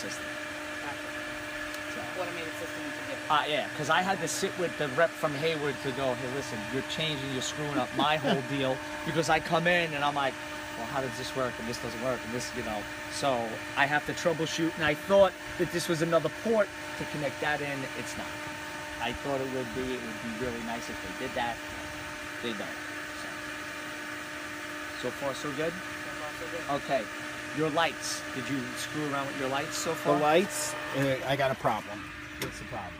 system. Gotcha. Automated system to do. Yeah, because I had to sit with the rep from Hayward to go, hey, listen, you're changing, you're screwing up my whole deal, because I come in and I'm like, well, how does this work, and this doesn't work, and this, you know, so I have to troubleshoot, and I thought that this was another port to connect that in. It's not. I thought it would be really nice if they did that. They don't. So far, so good? Okay. Your lights. Did you screw around with your lights so far? The lights, I got a problem. What's the problem?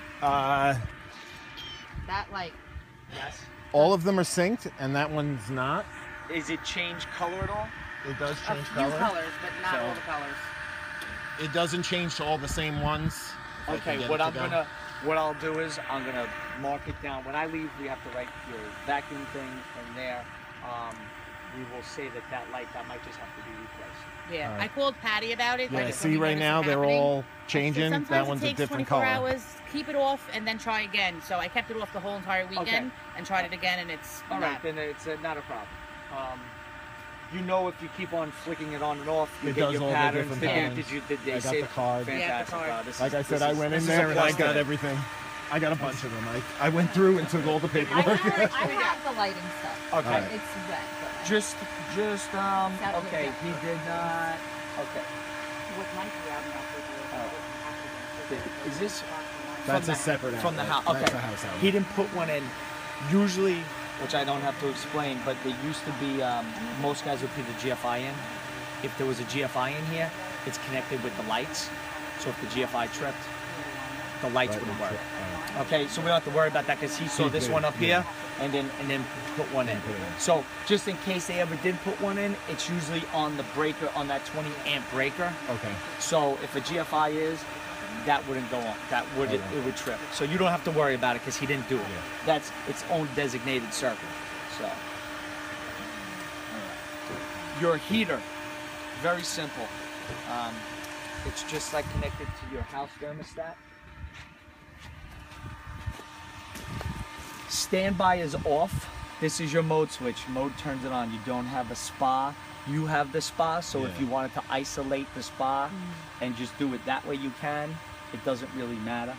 That light. Yes. All of them are synced, and that one's not. Is it change color at all? It does A change few color. colors, but not So- all the colors. It doesn't change to all the same ones. If I can Okay, get what it to go. what I'll do is I'm gonna mark it down. When I leave, we have to write your vacuum thing in there. We will say that light that might just have to be replaced. Yeah, Alright. I called Patty about it. Yeah, when see we right noticed now it they're happening. all I said, changing. sometimes That one's it a takes different 24 color. hours. Keep it off and then try again. So I kept it off the whole entire weekend and tried it again, and it's All right, then it's not a problem. You know, if you keep on flicking it on and off, you It get does your all the patterns. different Did patterns. they I got say the card. Yeah, the Fantastic. card. This Like is- I said, this I is- went this in is a there and I plus got then. everything. I got a bunch of them. I went through and took all the I paperwork. have the lighting stuff. Okay. Alright. It's wet. But Just Sound okay. good. He did not. Okay. What might be out now. Is this That's from a separate from the outlet. house? Okay. That's a house outlet. He didn't put one in. Usually, which I don't have to explain, but there used to be most guys would put the GFI in. If there was a GFI in here, it's connected with the lights. So if the GFI tripped, the lights Right, wouldn't work. alright. Okay, so we don't have to worry about that because he saw He this did, one up yeah. here and then put one in. Put it in. So just in case they ever did put one in, it's usually on the breaker, on that 20 amp breaker. Okay. So if a GFI is, that wouldn't go on. That would it would trip. So you don't have to worry about it because he didn't do it. Yeah. That's its own designated circuit. So your heater, very simple. It's just like connected to your house thermostat. Standby is off. This is your mode switch. Mode turns it on. You don't have a spa. You have the spa, so if Yeah. you wanted to isolate the spa and just do it that way, you can. It doesn't really matter.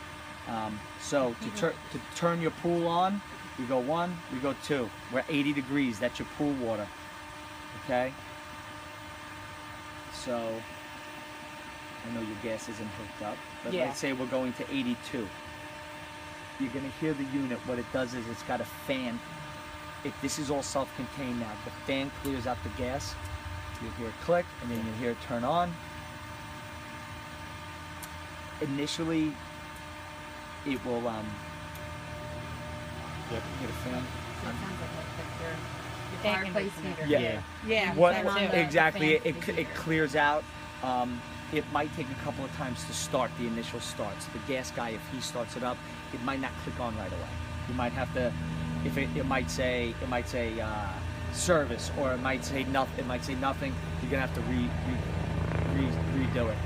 So to turn your pool on, we go 1, we go 2. We're 80 degrees. That's your pool water. Okay. So I know your gas isn't hooked up, but Yeah. let's say we're going to 82. You're gonna hear the unit. What it does is it's got a fan. This is all self-contained now. The fan clears out the gas. You'll hear it click, and then you'll hear it turn on. Initially, it will Yep. hit a fan. So it sounds like your Air fireplace conditioner. heater. Yeah. Yeah. What turn on the exactly? fan, It the it heater. clears out. It might take a couple of times to start the initial starts. The gas guy, if he starts it up, it might not click on right away. You might have to, if it might say service, or it might say nothing. It might say nothing. You're gonna have to redo it.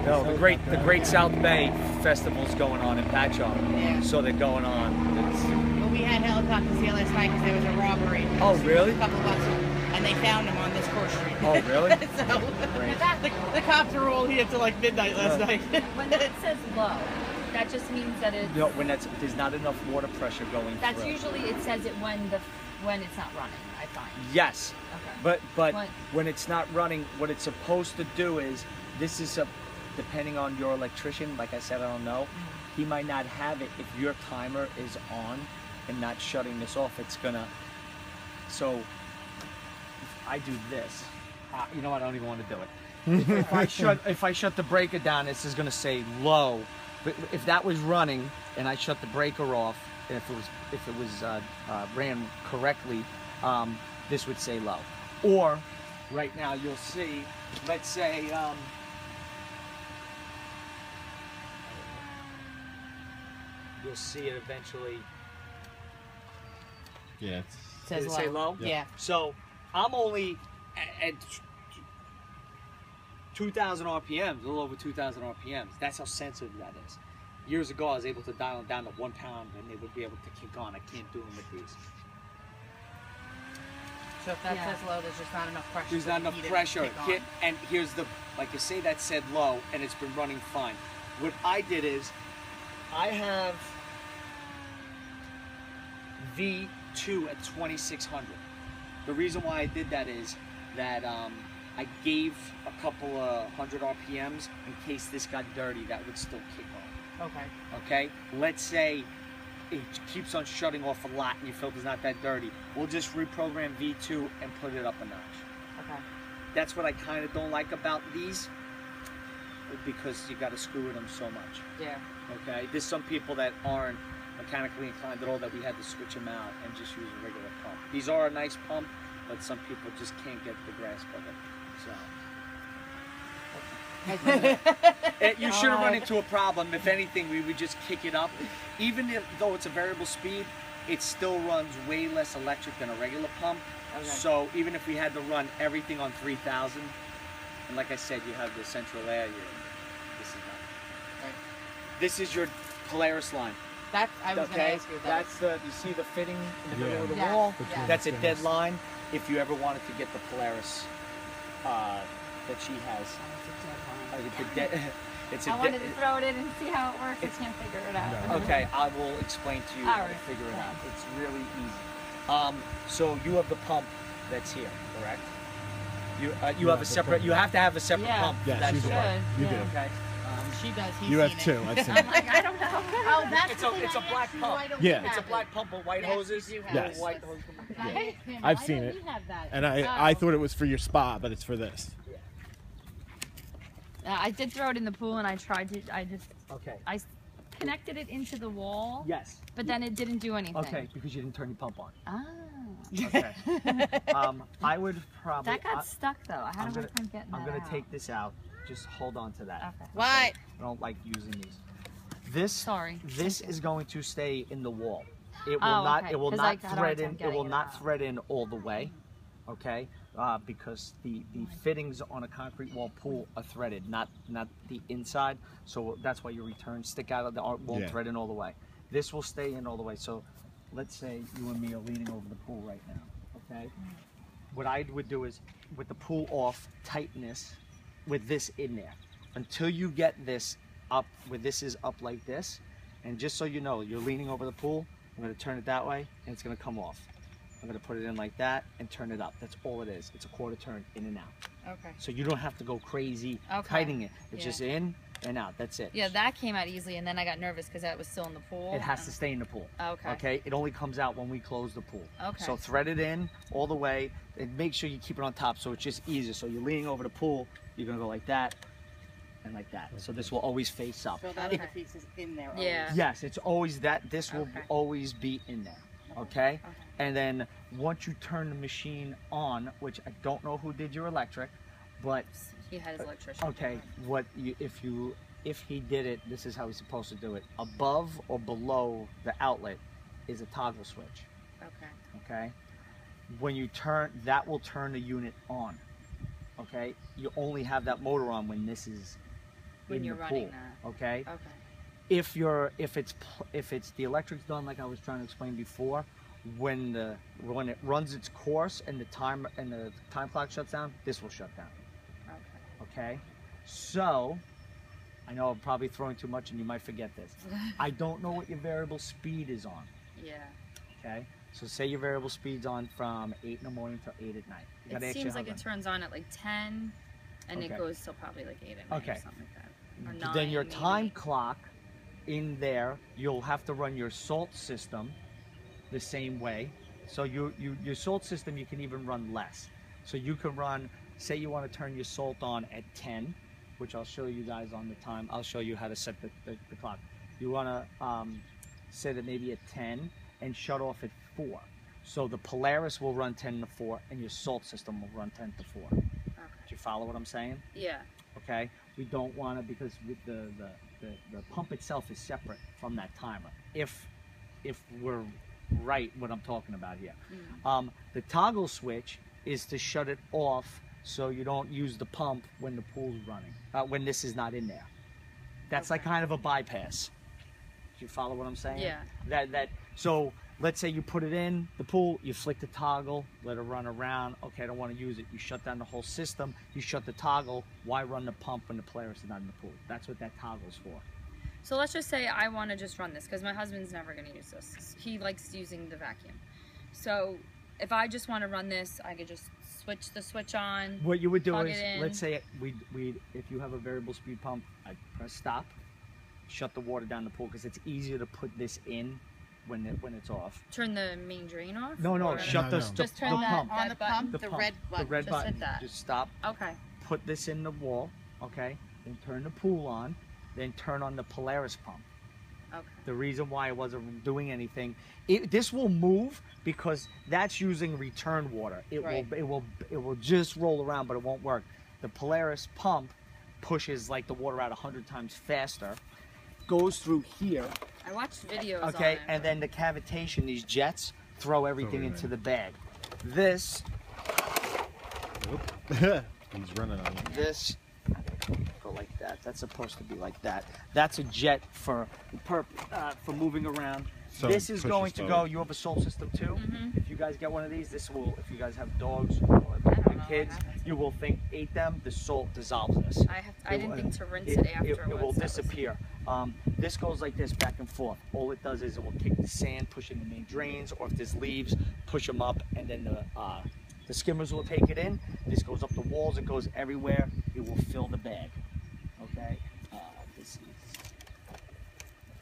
No, the Great South Bay Festival's going on in Patchogue. Yeah. So they're going on. Well, we had helicopters here last night because there was a robbery. Oh, really? A couple of us, and they found him on this course street. Oh, really? So the cops were all here till like midnight last night. When it says low, that just means that it's. No, when there's not enough water pressure going That's through. usually it says it when it's not running. I find. Yes, Okay. but What? when it's not running, what it's supposed to do is, this is depending on your electrician. Like I said, I don't know. He might not have it if your timer is on and not shutting this off. It's gonna. So if I do this, you know what? I don't even want to do it. If I shut the breaker down, this is gonna say low. But if that was running and I shut the breaker off, and if it was ran correctly, this would say low. Or right now you'll see, let's say you'll see it eventually. Yeah. Says Did it say low? Yeah. So I'm only at 2,000 RPMs, a little over 2,000 RPMs. That's how sensitive that is. Years ago, I was able to dial them down to 1 pound, and they would be able to kick on. I can't do them with these. So if that Yeah. says low, there's just not enough pressure. There's for not the enough heater to pressure. kick on. And here's the, like you say, that said low, and it's been running fine. What I did is, I have V2 at 2600. The reason why I did that is that I gave a couple of 100 RPMs in case this got dirty, that would still kick on. Okay. Okay? Let's say it keeps on shutting off a lot and your filter's not that dirty. We'll just reprogram V2 and put it up a notch. Okay. That's what I kind of don't like about these, because you got to screw with them so much. Yeah. Okay, there's some people that aren't mechanically inclined at all that we had to switch them out and just use a regular pump. These are a nice pump, but some people just can't get the grasp of it. You shouldn't run into a problem. If anything, we would just kick it up. Even though it's a variable speed, it still runs way less electric than a regular pump. Okay. So even if we had to run everything on 3000, and like I said, you have the central air. This is not. Right. This is your Polaris line. That's, I was going to ask you that. That's the, you see the fitting in the middle of the Yeah. wall? Yeah. That's a dead line if you ever wanted to get the Polaris that she has. It's a I wanted to throw it in and see how it works. I can't figure it out. Okay, I will explain to you All how to right. figure it out. It's really easy. So you have the pump that's here, correct? You have a separate. You have to have a separate Yeah. pump. Yeah, That's you do. right. You Yeah. do. Okay. She does. He's You have seen two. It. I've seen I'm it. like, I don't know. Oh, that's It's the a- thing it's a I black asked you, pump. why don't Yeah. we It's a have black it? pump with white Yes, hoses. you do have Yes. it. White hoses. Yeah. Why I've don't seen we it. have that? And I Oh. thought it was for your spa, but it's for this. I did throw it in the pool and I tried to. Okay. I connected it into the wall, Yes. but then it didn't do anything. Okay, because you didn't turn your pump on. Ah. Okay. I would probably. That got stuck though. I had I'm a hard time getting I'm that gonna out. take this out. Just hold on to that. Okay. What? I don't like using these. This. Sorry. This is going to stay in the wall. It will Oh, not. okay, It will 'cause not I had a hard thread time in. It getting will it not out. thread in all the way. Okay. Because the fittings on a concrete wall pool are threaded, not the inside. So that's why your returns stick out of the art won't Yeah. thread in all the way. This will stay in all the way. So let's say you and me are leaning over the pool right now. Okay. What I would do is, with the pool off, tighten this with this in there until you get this up. Where this is up like this, and just so you know, you're leaning over the pool. I'm going to turn it that way, and it's going to come off. I'm going to put it in like that and turn it up. That's all it is. It's a quarter turn in and out. Okay. So you don't have to go crazy Okay. tightening it. It's Yeah. just in and out. That's it. Yeah, that came out easily, and then I got nervous because that was still in the pool. It has to stay in the pool. Okay. Okay. It only comes out when we close the pool. Okay. So thread it in all the way and make sure you keep it on top so it's just easier. So you're leaning over the pool, you're going to go like that and like that. So this will always face up. So that Okay. other piece is in there. Yeah. Yes, it's always that. This will Okay. always be in there. Okay? And then once you turn the machine on, which I don't know who did your electric, but He had his electrician. okay, if he did it, this is how he's supposed to do it. Above or below the outlet is a toggle switch. Okay. Okay? When you turn, that will turn the unit on. Okay? You only have that motor on when this is When in you're the running pool. that. Okay? Okay. If it's the electric's done like I was trying to explain before, when it runs its course and the time clock shuts down, this will shut down. Okay. Okay? So I know I'm probably throwing too much and you might forget this. I don't know what your variable speed is on. Yeah. Okay? So say your variable speed's on from 8 in the morning till 8 at night. You gotta It actually seems like have it turns on at like 10, and Okay. it goes till probably like 8 at night Okay. or something like that. Or that. 9, Then your maybe. time clock in there, you'll have to run your salt system the same way. So your salt system, you can even run less. So you can run, say you want to turn your salt on at 10, which I'll show you guys on the time. I'll show you how to set the clock. You want to set it maybe at 10 and shut off at 4. So the Polaris will run 10 to 4 and your salt system will run 10 to 4. Okay. Do you follow what I'm saying? Yeah. Okay, we don't want to, because with the pump itself is separate from that timer. If we're right what I'm talking about here. The toggle switch is to shut it off so you don't use the pump when the pool's running, when this is not in there. That's like kind of a bypass. Do you follow what I'm saying? Yeah. So let's say you put it in the pool, you flick the toggle, let it run around. Okay, I don't want to use it. You shut down the whole system. You shut the toggle. Why run the pump when the Polaris is not in the pool? That's what that toggle's for. So let's just say I want to just run this because my husband's never going to use this. He likes using the vacuum. So if I just want to run this, I could just switch the switch on. What you would do plug is, it in. let's say if you have a variable speed pump, I press stop, shut the water down the pool because it's easier to put this in when it's off. Turn the main drain off? No, Or- shut No, the, no. the, Just turn the that- pump. On the button? pump, The the pump. red The button. red Just button. hit that. Just stop. Okay. Put this in the wall, okay? Then turn the pool on. Then turn on the Polaris pump. Okay. The reason why I wasn't doing anything, this will move because that's using return water. It Right. will just roll around, but it won't work. The Polaris pump pushes like the water out 100 times faster, goes through here, I watched videos okay, on it. and then the cavitation, these jets throw everything into the bag. This He's running on it. this go like that. That's supposed to be like that. That's a jet for moving around. So this is push going this to forward. go. You have a soul system too. Mhm. If you guys get one of these, this will. If you guys have dogs or don't know what kids, happens. you will think ate them. The salt dissolves this. I didn't think to rinse it afterwards. It will That was- disappear. This goes like this back and forth. All it does is it will kick the sand, push in the main drains, or if there's leaves, push them up, and then the skimmers will take it in. This goes up the walls. It goes everywhere. It will fill the bag. Okay.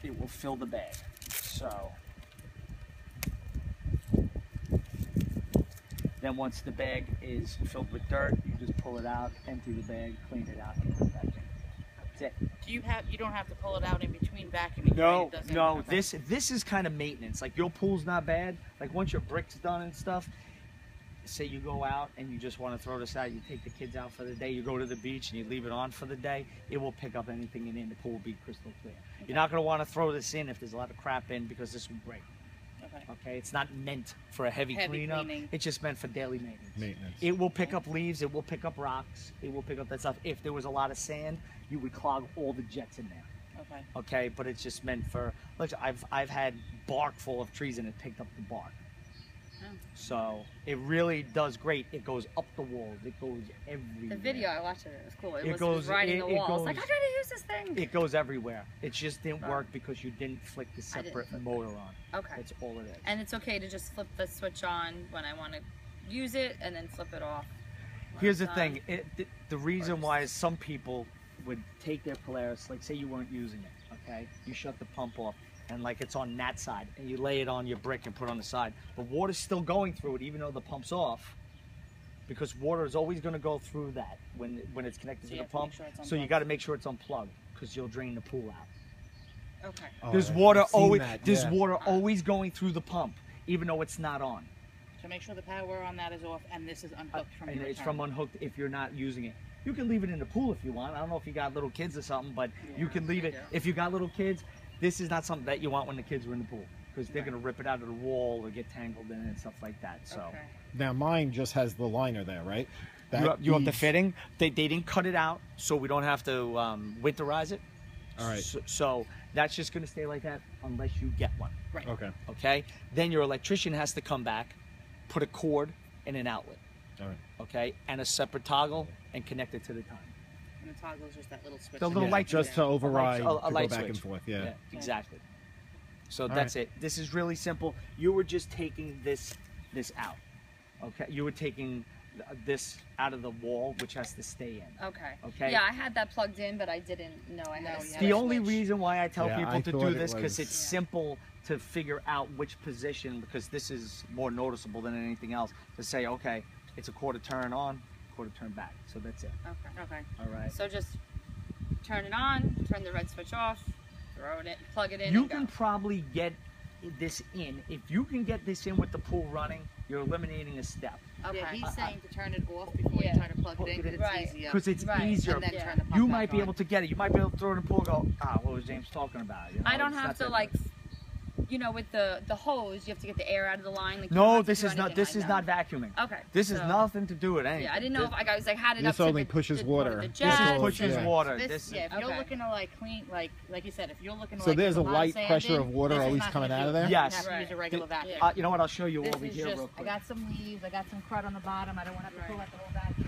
It will fill the bag. So. Then once the bag is filled with dirt, you just pull it out, empty the bag, clean it out, and put it back in. That's it. You don't have to pull it out in between vacuuming. right? No, It doesn't- no. okay. This is kind of maintenance. Like your pool's not bad. Like once your brick's done and stuff. Say you go out and you just want to throw this out. You take the kids out for the day. You go to the beach and you leave it on for the day. It will pick up anything in. The pool will be crystal clear. You're not going to want to throw this in if there's a lot of crap in because this will break. Okay. Okay, it's not meant for a heavy cleanup. cleaning. It's just meant for daily maintenance. Maintenance. It will pick up leaves. It will pick up rocks. It will pick up that stuff. If there was a lot of sand, you would clog all the jets in there. Okay. Okay, but it's just meant for. Look, I've had bark full of trees and it picked up the bark. Oh. So it really does great. It goes up the walls. It goes everywhere. The video I watched it was cool. It, It was goes- riding the it walls. goes- Like I tried to use this thing. It goes everywhere. It just didn't Oh. work because you didn't flick the I didn't separate flip it. motor on. Okay. That's all it is. And it's okay to just flip the switch on when I want to use it, and then flip it off. when Here's the it's thing. done. The reason why is some people would take their Polaris, like say you weren't using it, okay? You shut the pump off, and like it's on that side, and you lay it on your brick and put it on the side. The water's still going through it, even though the pump's off, because water is always going to go through that when it's connected So to you the have to make pump. sure it's So you unplugged. got to make sure it's unplugged, because you'll drain the pool out. Okay. Oh, There's I've water seen always that, there's yeah. water always going through the pump, even though it's not on. So make sure the power on that is off, and this is unhooked from And your it's return. from unhooked if you're not using it. You can leave it in the pool if you want. I don't know if you got little kids or something, but you can leave I it. do. If you got little kids, this is not something that you want when the kids are in the pool, because they're going to rip it out of the wall or get tangled in it and stuff like that. So Okay. Now mine just has the liner there, right? you have the ease- fitting. They didn't cut it out, so we don't have to winterize it. All right. So that's just going to stay like that unless you get one. Right. Okay. Okay. Then your electrician has to come back, put a cord and an outlet. All right. Okay, and a separate toggle and connect it to the time. And the toggle is just that little switch. The in little Yeah, light just to override, a to light go back switch. and forth. Yeah. exactly. So All that's it. This is really simple. You were just taking this out. Okay, you were taking this out of the wall, which has to stay in. Okay. Okay. Yeah, I had that plugged in, but I didn't know I had No, a you switch. had The a only switch. reason why I tell Yeah, people I to thought do it this because was- it's Yeah. simple to figure out which position, because this is more noticeable than anything else. To say, okay, it's a quarter turn on, quarter turn back. So that's it. Okay. Okay. All right. So just turn it on, turn the red switch off, throw it in, plug it in, You and can go. probably get this in. If you can get this in with the pool running, you're eliminating a step. Okay. Yeah, he's saying to turn it off before Yeah. you try to plug it in, because it's Right. easier. Because it's Right. easier. And then Yeah. turn the pump You back might be on. able to get it. You might be able to throw it in the pool and go, what was James talking about? You know, I don't it's have not to that- like you know, with the hose, you have to get the air out of the line. Like, you don't No, have to this do is not. anything This like is that. not vacuuming. Okay. This is so- nothing to do with anything. Yeah, I didn't know if I was like had it This up only to the, pushes the, water. The This This jets pushes and- water. This, This, yeah, if you're okay. looking to like clean, like you said, if you're looking to So like there's get a lot of light sand pressure in, of water this is always not coming gonna out do of it. there? You Yes. have to use a regular vacuum. you know what? I'll show you This over is here just, real I quick. got some leaves, I got some crud on the bottom. I don't want to have to pull out the whole vacuum.